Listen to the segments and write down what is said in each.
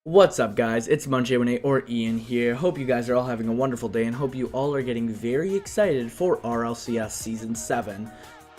What's up, guys? It's Munch818 or Ian here. Hope you guys are all having a wonderful day and hope you all are getting very excited for RLCS Season 7.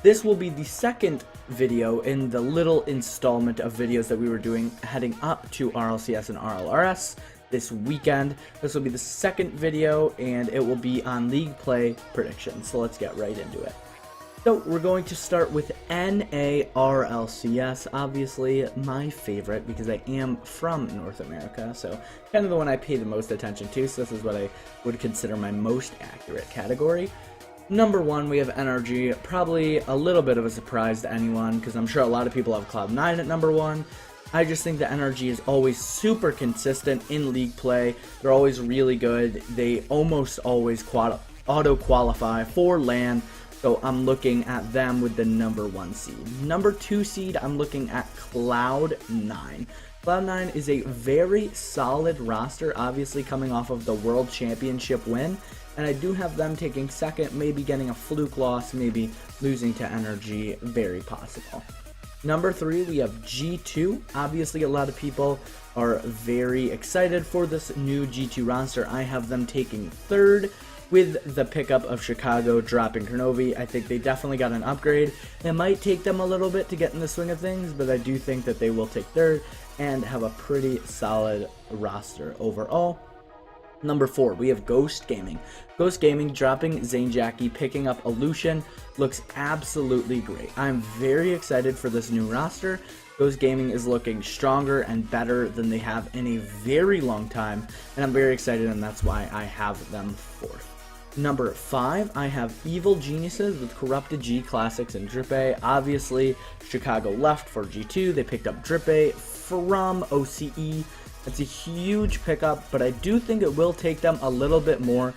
This will be the second video in the little installment of videos that we were doing heading up to RLCS and RLRS this weekend. This will be the second video and it will be on League Play predictions. So let's get right into it. So we're going to start with RLCS, obviously my favorite because I am from North America, so kind of the one I pay the most attention to, so this is what I would consider my most accurate category. Number one, we have NRG, probably a little bit of a surprise to anyone because I'm sure a lot of people have Cloud9 at number one. I just think that NRG is always super consistent in league play. They're always really good. They almost always auto-qualify for LAN. So I'm looking at them with the number 1 seed. Number 2 seed, I'm looking at Cloud9. Cloud9 is a very solid roster, obviously coming off of the World Championship win. And I do have them taking second, maybe getting a fluke loss, maybe losing to NRG, very possible. Number 3, we have G2. Obviously, a lot of people are very excited for this new G2 roster. I have them taking third, with the pickup of Chicago dropping Kronovi. I think they definitely got an upgrade. It might take them a little bit to get in the swing of things, but I do think that they will take third and have a pretty solid roster overall. Number 4, we have Ghost Gaming. Ghost Gaming dropping Zane Jackie, picking up Illusion, looks absolutely great. I'm very excited for this new roster. Ghost Gaming is looking stronger and better than they have in a very long time, and I'm very excited, and that's why I have them fourth. Number 5, I have Evil Geniuses with Corrupted G Classics and Drippe. Obviously, Chicago left for G2. They picked up Drippe from OCE. It's a huge pickup, but I do think it will take them a little bit more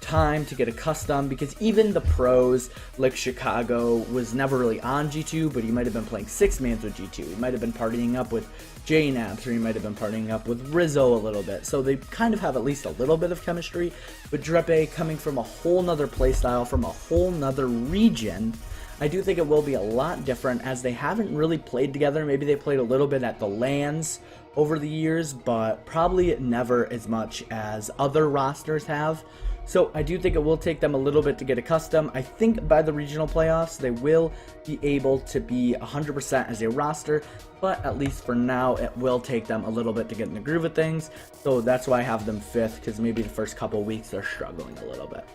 time to get accustomed because even the pros like Chicago was never really on G2, but he might have been playing 6-mans with G2. He might have been partying up with JNabs, or he might have been partying up with Rizzo a little bit. So they kind of have at least a little bit of chemistry. But Drippe coming from a whole nother playstyle, from a whole nother region, I do think it will be a lot different as they haven't really played together. Maybe they played a little bit at the LANs over the years, but probably never as much as other rosters have. So I do think it will take them a little bit to get accustomed. I think by the regional playoffs, they will be able to be 100% as a roster, but at least for now, it will take them a little bit to get in the groove of things. So that's why I have them 5th, because maybe the first couple weeks they're struggling a little bit.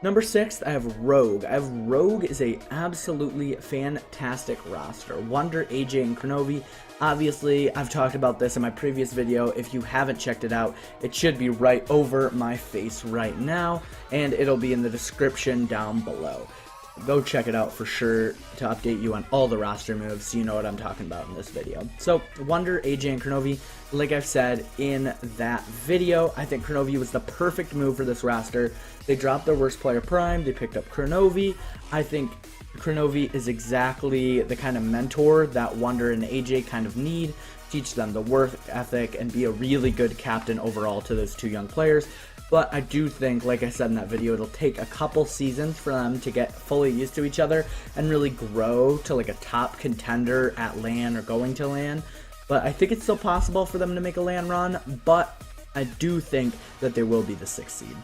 Number 6, I have Rogue. Rogue is a absolutely fantastic roster. Wunder, AJ, and Kronovi. Obviously, I've talked about this in my previous video. If you haven't checked it out, it should be right over my face right now, and it'll be in the description down below. Go check it out for sure to update you on all the roster moves so you know what I'm talking about in this video. So, Wunder, AJ, and Kronovi, like I've said in that video, I think Kronovi was the perfect move for this roster. They dropped their worst player Prime, they picked up Kronovi. I think Kronovi is exactly the kind of mentor that Wunder and AJ kind of need. Teach them the work ethic and be a really good captain overall to those two young players. But I do think, like I said in that video, it'll take a couple seasons for them to get fully used to each other and really grow to like a top contender at LAN or going to LAN. But I think it's still possible for them to make a LAN run, but I do think that they will be the 6th seed.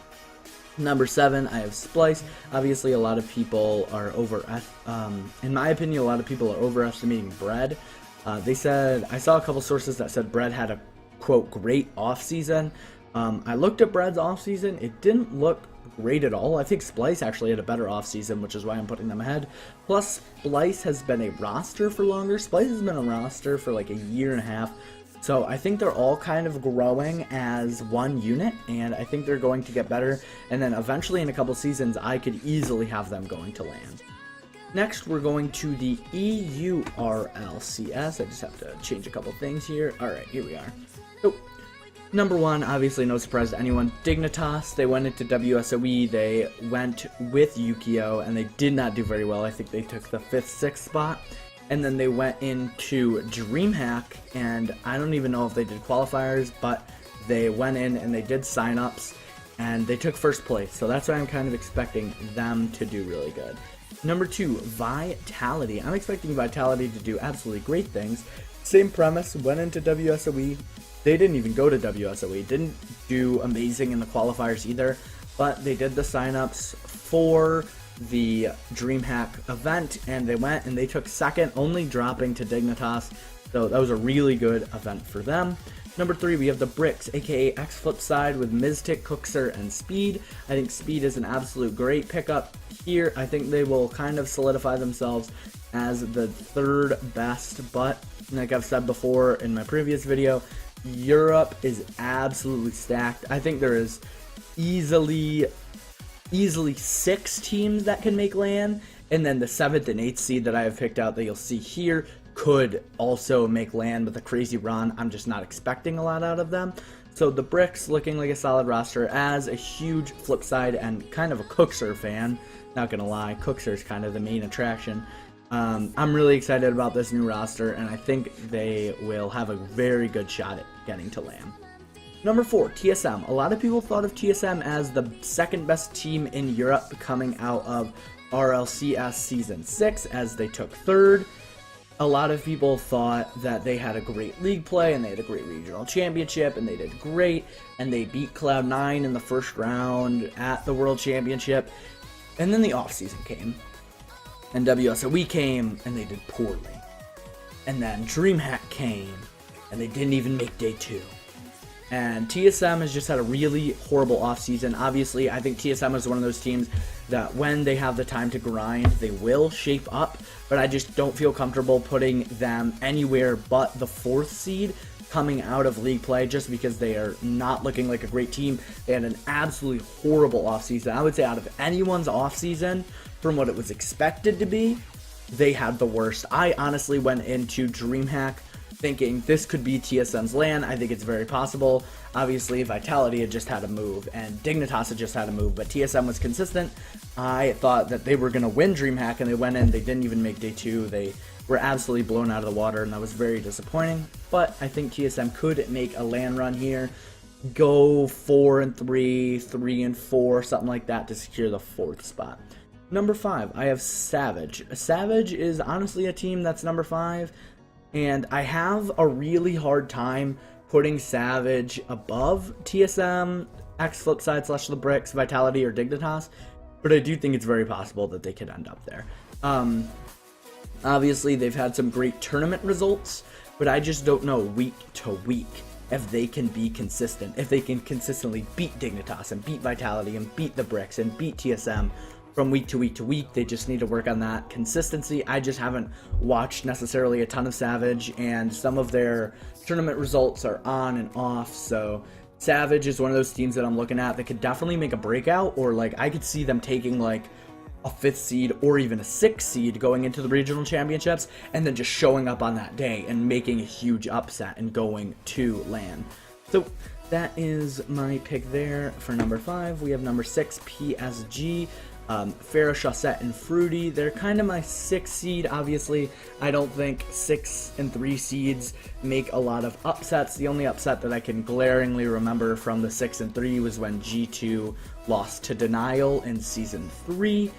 Number 7, I have Splice. Obviously, a lot of people are in my opinion, a lot of people are overestimating Bread. They said, I saw a couple sources that said Bread had a, quote, great offseason. I looked at Bread's offseason. It didn't look great at all. I think Splice actually had a better offseason, which is why I'm putting them ahead. Plus, Splice has been a roster for longer. Splice has been a roster for like a year and a half. So I think they're all kind of growing as one unit, and I think they're going to get better. And then eventually in a couple seasons, I could easily have them going to LAN. Next, we're going to the EU RLCS. I just have to change a couple things here. All right, here we are. So, number 1, obviously no surprise to anyone, Dignitas. They went into WSOE, they went with Yukio, and they did not do very well. I think they took the 5th, 6th spot. And then they went into DreamHack, and I don't even know if they did qualifiers, but they went in and they did sign-ups, and they took 1st place. So that's why I'm kind of expecting them to do really good. Number 2, Vitality. I'm expecting Vitality to do absolutely great things. Same premise, went into WSOE, They didn't even go to WSOE, didn't do amazing in the qualifiers either, but they did the signups for the DreamHack event, and they went and they took second, only dropping to Dignitas, so that was a really good event for them. Number 3, we have the Bricks, aka X Flipside, with Miztic, Cookser, and Speed. I think Speed is an absolute great pickup here. I think they will kind of solidify themselves as the 3rd best, but like I've said before in my previous video, Europe is absolutely stacked. I think there is easily 6 teams that can make LAN, and then the 7th and 8th seed that I have picked out that you'll see here could also make LAN with a crazy run. I'm just not expecting a lot out of them. So the Bricks looking like a solid roster. As a huge Flipside and kind of a Cookser fan, not gonna lie, Cookser is kind of the main attraction. I'm really excited about this new roster, and I think they will have a very good shot at getting to LAN. Number 4, TSM. A lot of people thought of TSM as the 2nd best team in Europe coming out of RLCS Season 6, as they took 3rd. A lot of people thought that they had a great league play, and they had a great regional championship, and they did great, and they beat Cloud9 in the first round at the World Championship. And then the offseason came, and WSOE came, and they did poorly. And then DreamHack came, and they didn't even make day 2. And TSM has just had a really horrible offseason. Obviously, I think TSM is one of those teams that when they have the time to grind, they will shape up. But I just don't feel comfortable putting them anywhere but the 4th seed coming out of league play, just because they are not looking like a great team. They had an absolutely horrible offseason. I would say out of anyone's offseason, from what it was expected to be, they had the worst. I honestly went into DreamHack thinking this could be TSM's LAN. I think it's very possible. Obviously, Vitality had just had a move, and Dignitas had just had a move, but TSM was consistent. I thought that they were going to win DreamHack, and they went in, they didn't even make day 2. They were absolutely blown out of the water, and that was very disappointing. But I think TSM could make a LAN run here, go 4-3, 3-4, something like that to secure the 4th spot. Number 5, I have Savage. Savage is honestly a team that's number 5. And I have a really hard time putting Savage above TSM, X Flipside / the Bricks, Vitality, or Dignitas, but I do think it's very possible that they could end up there. Obviously, they've had some great tournament results, but I just don't know week to week if they can be consistent, if they can consistently beat Dignitas and beat Vitality and beat the Bricks and beat TSM. From week to week to week, they just need to work on that consistency. I just haven't watched necessarily a ton of Savage, and some of their tournament results are on and off, so Savage is one of those teams that I'm looking at that could definitely make a breakout, or like I could see them taking like a 5th seed or even a 6th seed going into the regional championships, and then just showing up on that day and making a huge upset and going to LAN. So that is my pick there for number 5. We have number 6, PSG. Pharaoh, Chaussette, and Fruity. They're kind of my 6th seed. Obviously, I don't think 6 and 3 seeds make a lot of upsets. The only upset that I can glaringly remember from the 6 and 3 was when G2 lost to Denial in Season 3.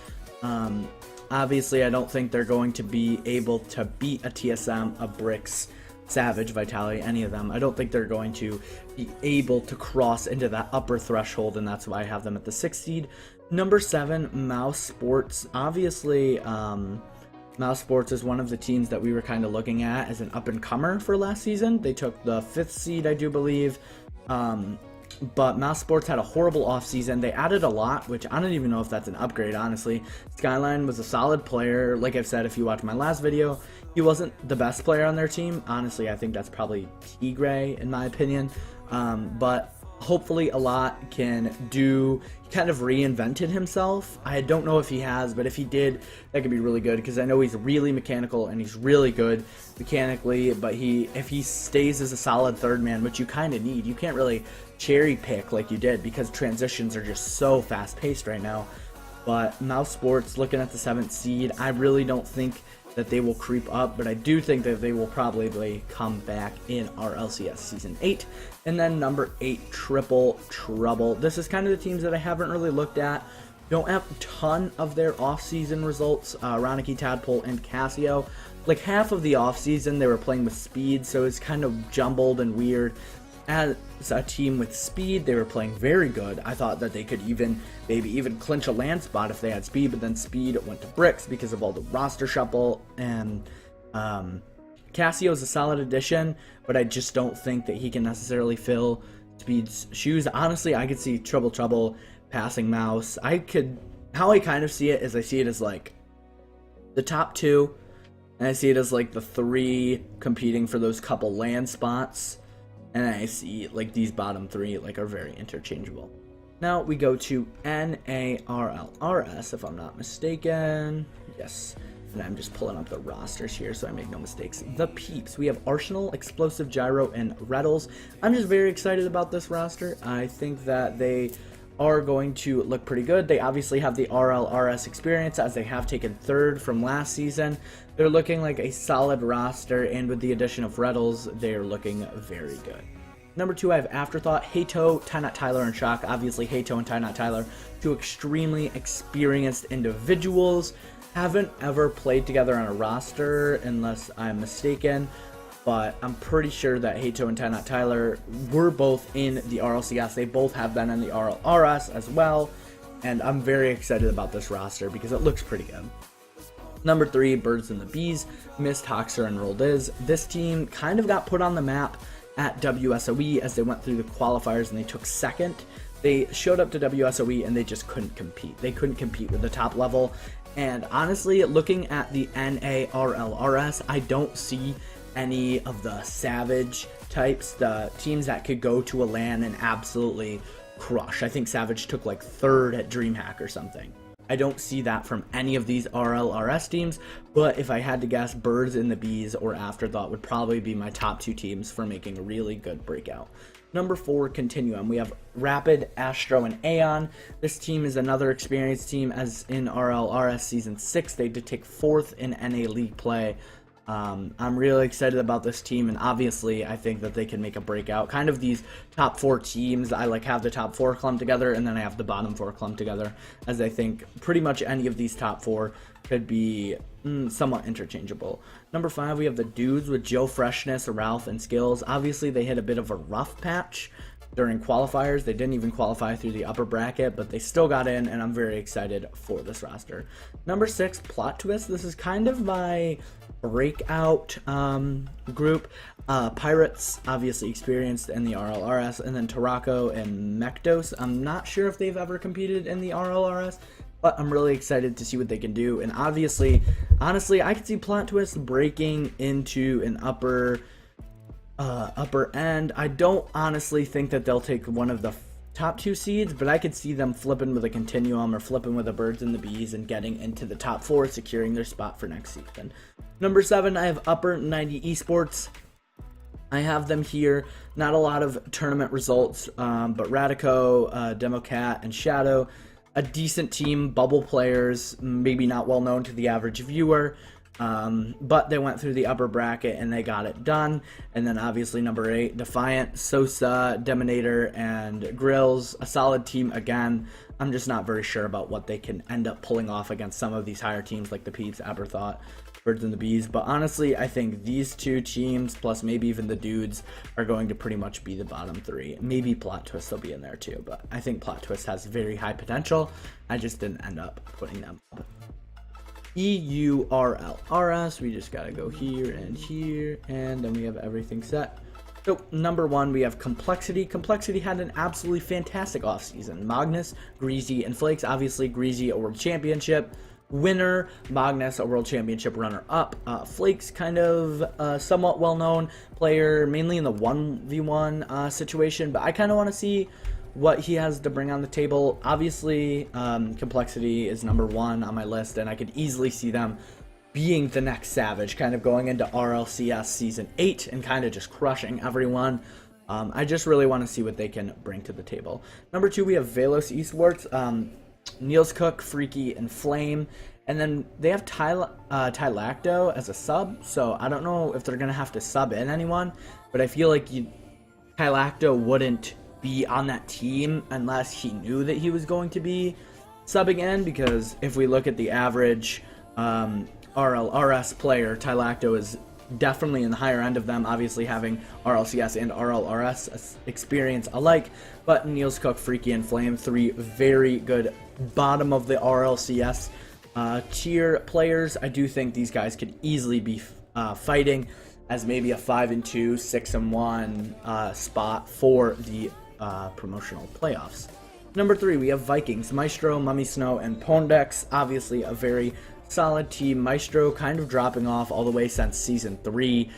Obviously, I don't think they're going to be able to beat a TSM, a Bricks, Savage, Vitality, any of them. I don't think they're going to be able to cross into that upper threshold, and that's why I have them at the 6th seed. Number 7, Mouse Sports. Obviously, Mouse Sports is one of the teams that we were kind of looking at as an up-and-comer for last season. They took the 5th seed, I do believe. But Mouse Sports had a horrible offseason. They added a lot, which I don't even know if that's an upgrade, honestly. Skyline was a solid player. Like I've said, if you watched my last video, he wasn't the best player on their team. Honestly, I think that's probably T-Gray, in my opinion. But hopefully a lot can do. He kind of reinvented himself. I don't know if he has, but if he did, that could be really good, because I know he's really mechanical and he's really good mechanically, but if he stays as a solid 3rd man, which you kind of need, you can't really cherry pick like you did because transitions are just so fast paced right now. But Mouse Sports, looking at the 7th seed, I really don't think that they will creep up, but I do think that they will probably come back in RLCS Season 8. And then number 8, Triple Trouble. This is kind of the teams that I haven't really looked at. Don't have a ton of their off-season results. Ronicky, Tadpole, and Casio. Like half of the off-season they were playing with Speed, so it's kind of jumbled and weird. as a team with speed. They were playing very good. I thought that they could maybe even clinch a land spot if they had speed, but then speed went to bricks because of all the roster shuffle. And Cassio is a solid addition, but I just don't think that he can necessarily fill Speed's shoes. Honestly, I could see Trouble passing Mouse. How I kind of see it is I see it as like the top two, and I see it as like the three competing for those couple land spots, and I see like these bottom three like are very interchangeable. Now we go to NARLRS, if I'm not mistaken. Yes. And I'm just pulling up the rosters here so I make no mistakes. The Peeps. We have Arsenal, Explosive Gyro, and Rlrs. I'm just very excited about this roster. I think that they are going to look pretty good. They obviously have the RLRS experience as they have taken third from last season. They're looking like a solid roster, and with the addition of Rlrs, they're looking very good. Number 2, I have Afterthought, Hato, Ty Tyler, and Shock. Obviously, Hato and Ty Tyler, two extremely experienced individuals. Haven't ever played together on a roster unless I'm mistaken, but I'm pretty sure that Hato and Ty Tyler were both in the RLCS. They both have been in the RLRS as well, and I'm very excited about this roster because it looks pretty good. Number 3, Birds and the Bees, Mist, Hoxer, and Rlrs. This team kind of got put on the map at WSOE as they went through the qualifiers and they took second. They showed up to WSOE and they just couldn't compete. They couldn't compete with the top level. And honestly, looking at the NARLRS, I don't see any of the Savage types, the teams that could go to a LAN and absolutely crush. I think Savage took like third at DreamHack or something. I don't see that from any of these RLRS teams, but if I had to guess, Birds and the Bees or Afterthought would probably be my top 2 teams for making a really good breakout. Number 4, Continuum. We have Rapid, Astro, and Aeon. This team is another experienced team, as in RLRS Season 6. They did take 4th in NA League play. I'm really excited about this team, and obviously I think that they can make a breakout. Kind of these top 4 teams, I like have the top 4 clumped together, and then I have the bottom 4 clumped together, as I think pretty much any of these top 4 could be somewhat interchangeable. Number 5, we have the Dudes with Joe Freshness, Ralph, and Skills. Obviously they hit a bit of a rough patch during qualifiers. They didn't even qualify through the upper bracket, but they still got in, and I'm very excited for this roster. Number 6, Plot Twist. This is kind of my breakout group. Pirates, obviously experienced in the RLRS, and then Tarako and Mekdos. I'm not sure if they've ever competed in the RLRS, but I'm really excited to see what they can do. And obviously, honestly, I could see Plot Twist breaking into an upper end. I don't honestly think that they'll take one of the top 2 seeds, but I could see them flipping with a Continuum or flipping with the Birds and the Bees and getting into the top 4, securing their spot for next season. Number 7, I have Upper 90 Esports. I have them here. Not a lot of tournament results, but Radico, Democat, and Shadow, a decent team, bubble players, maybe not well known to the average viewer. But they went through the upper bracket and they got it done. And then obviously number 8, Defiant, Sosa, Deminator, and Grills, a solid team again. I'm just not very sure about what they can end up pulling off against some of these higher teams like the Peeps, Afterthought, Birds and the Bees. But honestly, I think these 2 teams, plus maybe even the Dudes, are going to pretty much be the bottom 3. Maybe Plot Twist will be in there too, but I think Plot Twist has very high potential. I just didn't end up putting them up. EURLRS, we just gotta go here, and then we have everything set. So, number 1, we have Complexity. Complexity had an absolutely fantastic offseason. Magnus, Greasy, and Flakes. Obviously, Greasy, a World Championship winner. Magnus, a World Championship runner-up. Flakes, kind of a somewhat well-known player, mainly in the 1v1 situation, but I kind of want to see what he has to bring on the table. Obviously, Complexity is number 1 on my list, and I could easily see them being the next Savage, kind of going into RLCS Season 8 and kind of just crushing everyone. I just really want to see what they can bring to the table. Number 2, we have Velos Esports, Niels Cook, Freaky, and Flame. And then they have Tylacto as a sub, so I don't know if they're going to have to sub in anyone, but I feel like Tylacto wouldn't be on that team unless he knew that he was going to be subbing in, because if we look at the average RLRS player, Tylacto is definitely in the higher end of them, obviously having RLCS and RLRS experience alike. But Niels Cook, Freaky, and Flame, 3 very good bottom of the RLCS tier players. I do think these guys could easily be fighting as maybe a 5-2, 6-1 spot for the promotional playoffs. Number 3, we have Vikings, Maestro, Mummy Snow, and Pondex. Obviously a very solid team. Maestro kind of dropping off all the way since Season 3.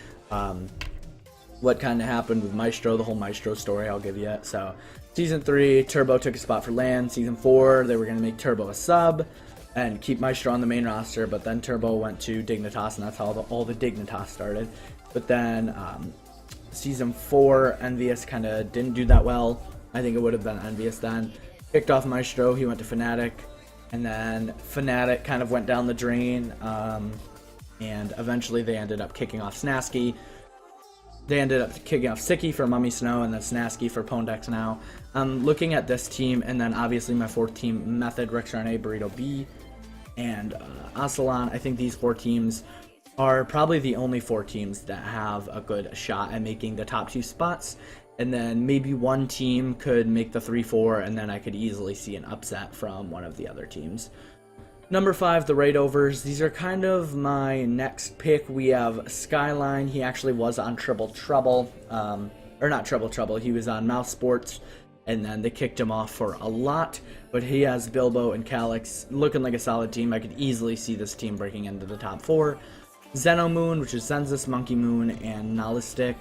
What kind of happened with Maestro, the whole Maestro story, I'll give you. So, Season 3, Turbo took a spot for LAN. Season 4, they were going to make Turbo a sub and keep Maestro on the main roster, but then Turbo went to Dignitas, and that's how all the Dignitas started. But then Season 4, Envious kind of didn't do that well. I think it would have been Envious then. Kicked off Maestro, he went to Fnatic, and then Fnatic kind of went down the drain, and eventually they ended up kicking off Snasky. They ended up kicking off Sicky for Mummy Snow, and then Snasky for Pondex now. Looking at this team, and then obviously my 4th team, Method, Rexarne, Burrito B, and Asalon. I think these 4 teams are probably the only 4 teams that have a good shot at making the top 2 spots. And then maybe one team could make the 3-4, and then I could easily see an upset from one of the other teams. Number 5, the Raidovers. These are kind of my next pick. We have Skyline. He actually was on Triple Trouble. Or not Triple Trouble. He was on Mouse Sports, and then they kicked him off for a lot. But he has Bilbo and Calyx looking like a solid team. I could easily see this team breaking into the top 4. Xenomoon, which is Zenzus, Monkey Moon, and Nalistic.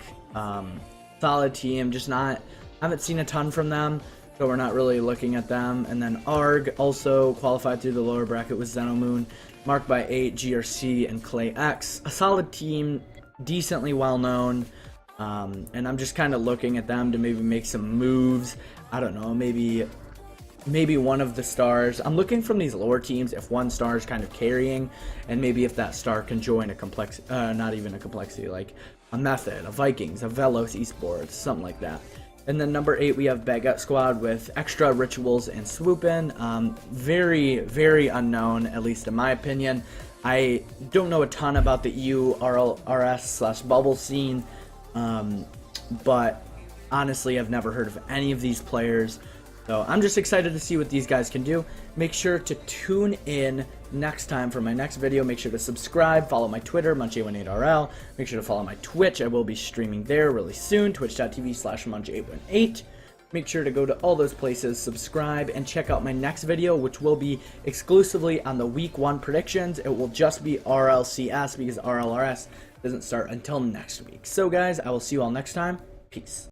Solid team, just haven't seen a ton from them, so we're not really looking at them. And then ARG also qualified through the lower bracket with Xenomoon, Marked by 8, GRC, and Clay X. A solid team, decently well known, and I'm just kind of looking at them to maybe make some moves. I don't know, maybe one of the stars. I'm looking from these lower teams if one star is kind of carrying, and maybe if that star can join a complex, not even a complexity, like a Method, a Vikings, a Velos Esports, something like that. And then number 8, we have Baguette Squad with Extra, Rituals, and Swoopin. Very, very unknown, at least in my opinion. I don't know a ton about the EU RLRS/bubble scene, but honestly, I've never heard of any of these players. So I'm just excited to see what these guys can do. Make sure to tune in next time for my next video. Make sure to subscribe, follow my Twitter, Munch818RL. Make sure to follow my Twitch. I will be streaming there really soon, twitch.tv/Munch818. Make sure to go to all those places, subscribe, and check out my next video, which will be exclusively on the Week 1 predictions. It will just be RLCS because RLRS doesn't start until next week. So guys, I will see you all next time. Peace.